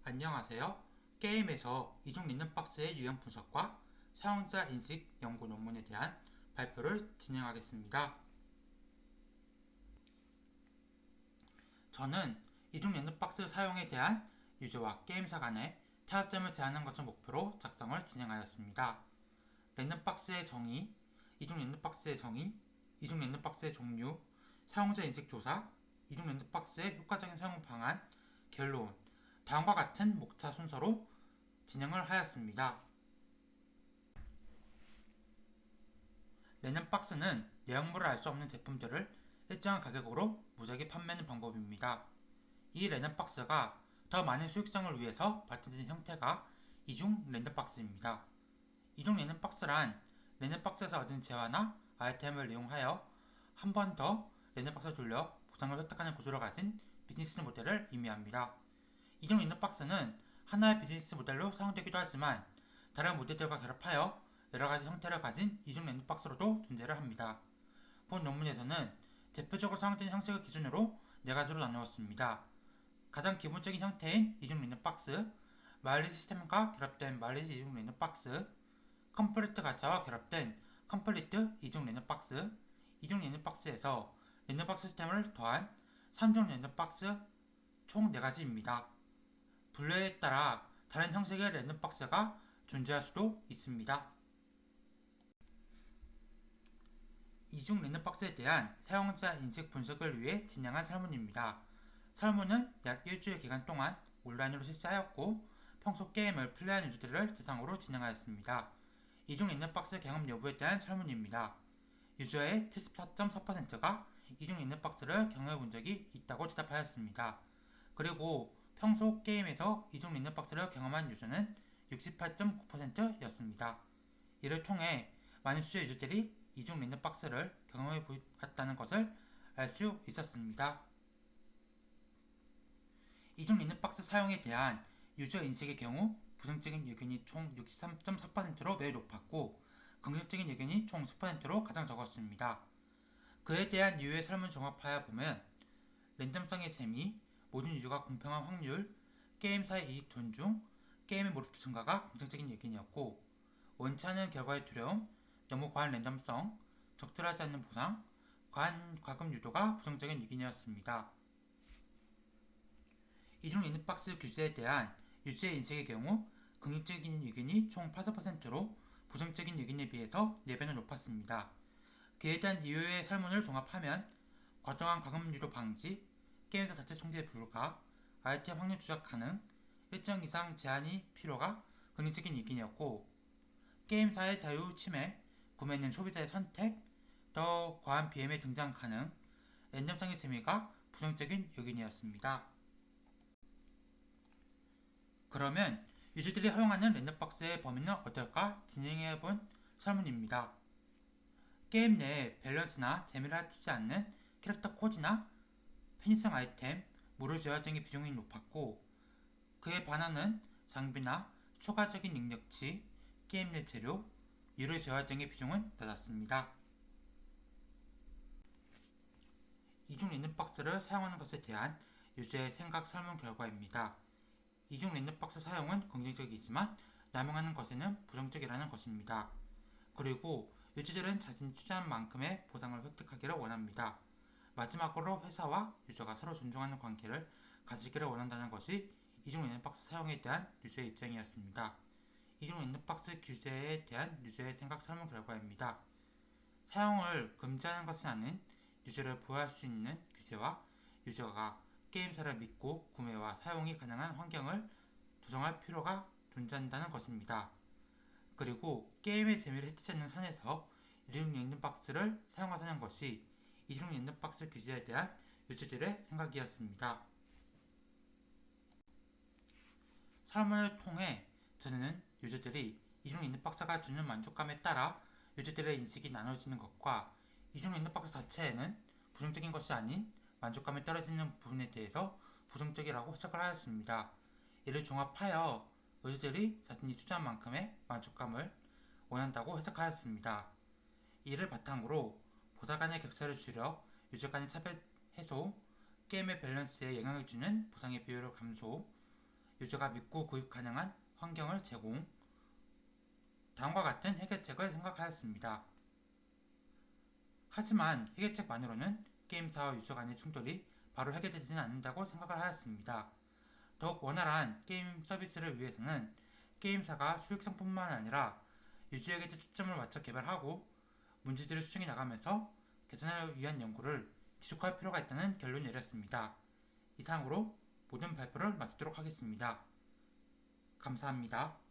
안녕하세요. 게임에서 이중 랜덤박스의 유형 분석과 사용자 인식 연구 논문에 대한 발표를 진행하겠습니다. 저는 이중 랜덤박스 사용에 대한 유저와 게임사 간의 타협점을 제하는 것을 목표로 작성을 진행하였습니다. 랜덤박스의 정의, 이중 랜덤박스의 정의, 이중 랜덤박스의 종류, 사용자 인식 조사, 이중 랜덤박스의 효과적인 사용 방안, 결론, 다음과 같은 목차 순서로 진행을 하였습니다. 랜덤박스는 내용물을 알 수 없는 제품들을 일정한 가격으로 무작위 판매하는 방법입니다. 이 랜덤박스가 더 많은 수익성을 위해서 발전된 형태가 이중 랜덤박스입니다. 이중 랜덤박스란 랜덤박스에서 얻은 재화나 아이템을 이용하여 한 번 더 랜덤박스를 돌려 보상을 획득하는 구조를 가진 비즈니스 모델을 의미합니다. 이중 랜덤박스는 하나의 비즈니스 모델로 사용되기도 하지만 다른 모델들과 결합하여 여러가지 형태를 가진 이중 랜덤박스로도 존재를 합니다. 본 논문에서는 대표적으로 사용되는 형식을 기준으로 4가지로 나누었습니다. 가장 기본적인 형태인 이중 랜덤박스, 마일리지 시스템과 결합된 마일리지 이중 랜덤박스, 컴플리트 가차와 결합된 컴플리트 이중 랜덤박스, 이중 랜덤박스에서 랜덤박스 시스템을 더한 3중 랜덤박스 총 4가지입니다. 분류에 따라 다른 형식의 랜덤박스가 존재할 수도 있습니다. 이중 랜덤박스에 대한 사용자 인식 분석을 위해 진행한 설문입니다. 설문은 약 일주일 기간 동안 온라인으로 실시하였고 평소 게임을 플레이하는 유저들을 대상으로 진행하였습니다. 이중 랜덤박스 경험 여부에 대한 설문입니다. 유저의 74.4%가 이중 랜덤박스를 경험해본 적이 있다고 대답하였습니다. 그리고 평소 게임에서 이중 랜덤박스를 경험한 유저는 68.9%였습니다. 이를 통해 많은 수의 유저들이 이중 랜덤박스를 경험해 보았다는 것을 알 수 있었습니다. 이중 랜덤박스 사용에 대한 유저 인식의 경우 부정적인 의견이 총 63.4%로 매우 높았고 긍정적인 의견이 총 10%로 가장 적었습니다. 그에 대한 이유의 설문 종합하여 보면 랜덤성의 재미, 모든 유저가 공평한 확률, 게임사의 이익 존중, 게임의 몰입도 증가가 긍정적인 의견이었고 원치 않은 결과의 두려움, 너무 과한 랜덤성, 적절하지 않는 보상, 과한 과금 유도가 부정적인 의견이었습니다. 이중 랜덤박스 규제에 대한 유저의 인식의 경우 긍정적인 의견이 총 80%로 부정적인 의견에 비해서 4배나 높았습니다. 그에 대한 이유의 설문을 종합하면 과도한 과금 유도 방지, 게임사 자체 총재 불가, 아이템 확률 조작 가능, 일정 이상 제한이 필요가 긍정적인 의견이었고 게임사의 자유 침해, 구매는 소비자의 선택, 더 과한 BM의 등장 가능, 랜덤성의 재미가 부정적인 의견이었습니다. 그러면 유저들이 허용하는 랜덤박스의 범위는 어떨까 진행해본 설문입니다. 게임 내에 밸런스나 재미를 합치지 않는 캐릭터 코디나 편의성 아이템, 무료 제어 등의 비중이 높았고 그에 반하는 장비나 추가적인 능력치, 게임 내 재료, 유료 제어 등의 비중은 낮았습니다. 이중 랜덤박스를 사용하는 것에 대한 유저의 생각 설문 결과입니다. 이중 랜덤박스 사용은 긍정적이지만 남용하는 것에는 부정적이라는 것입니다. 그리고 유저들은 자신이 투자한 만큼의 보상을 획득하기를 원합니다. 마지막으로 회사와 유저가 서로 존중하는 관계를 가지기를 원한다는 것이 이중 랜덤박스 사용에 대한 유저의 입장이었습니다. 이중 랜덤박스 규제에 대한 유저의 생각 설문 결과입니다. 사용을 금지하는 것은 아닌 유저를 보호할 수 있는 규제와 유저가 게임사를 믿고 구매와 사용이 가능한 환경을 조성할 필요가 존재한다는 것입니다. 그리고 게임의 재미를 해치지 않는 선에서 이중 랜덤박스를 사용하자는 것이 이중 랜덤박스 규제에 대한 유저들의 생각이었습니다. 설문을 통해 저는 유저들이 이중 랜덤박스가 주는 만족감에 따라 유저들의 인식이 나눠지는 것과 이중 랜덤박스 자체에는 부정적인 것이 아닌 만족감이 떨어지는 부분에 대해서 부정적이라고 해석을 하였습니다. 이를 종합하여 유저들이 자신이 투자한 만큼의 만족감을 원한다고 해석하였습니다. 이를 바탕으로 보사 간의 격차를 줄여 유저 간의 차별 해소, 게임의 밸런스에 영향을 주는 보상의 비율을 감소, 유저가 믿고 구입 가능한 환경을 제공, 다음과 같은 해결책을 생각하였습니다. 하지만 해결책만으로는 게임사와 유저 간의 충돌이 바로 해결되지는 않는다고 생각을 하였습니다. 더욱 원활한 게임 서비스를 위해서는 게임사가 수익성뿐만 아니라 유저에게 초점을 맞춰 개발하고 문제들을 수정해 나가면서 개선을 위한 연구를 지속할 필요가 있다는 결론을 내렸습니다. 이상으로 모든 발표를 마치도록 하겠습니다. 감사합니다.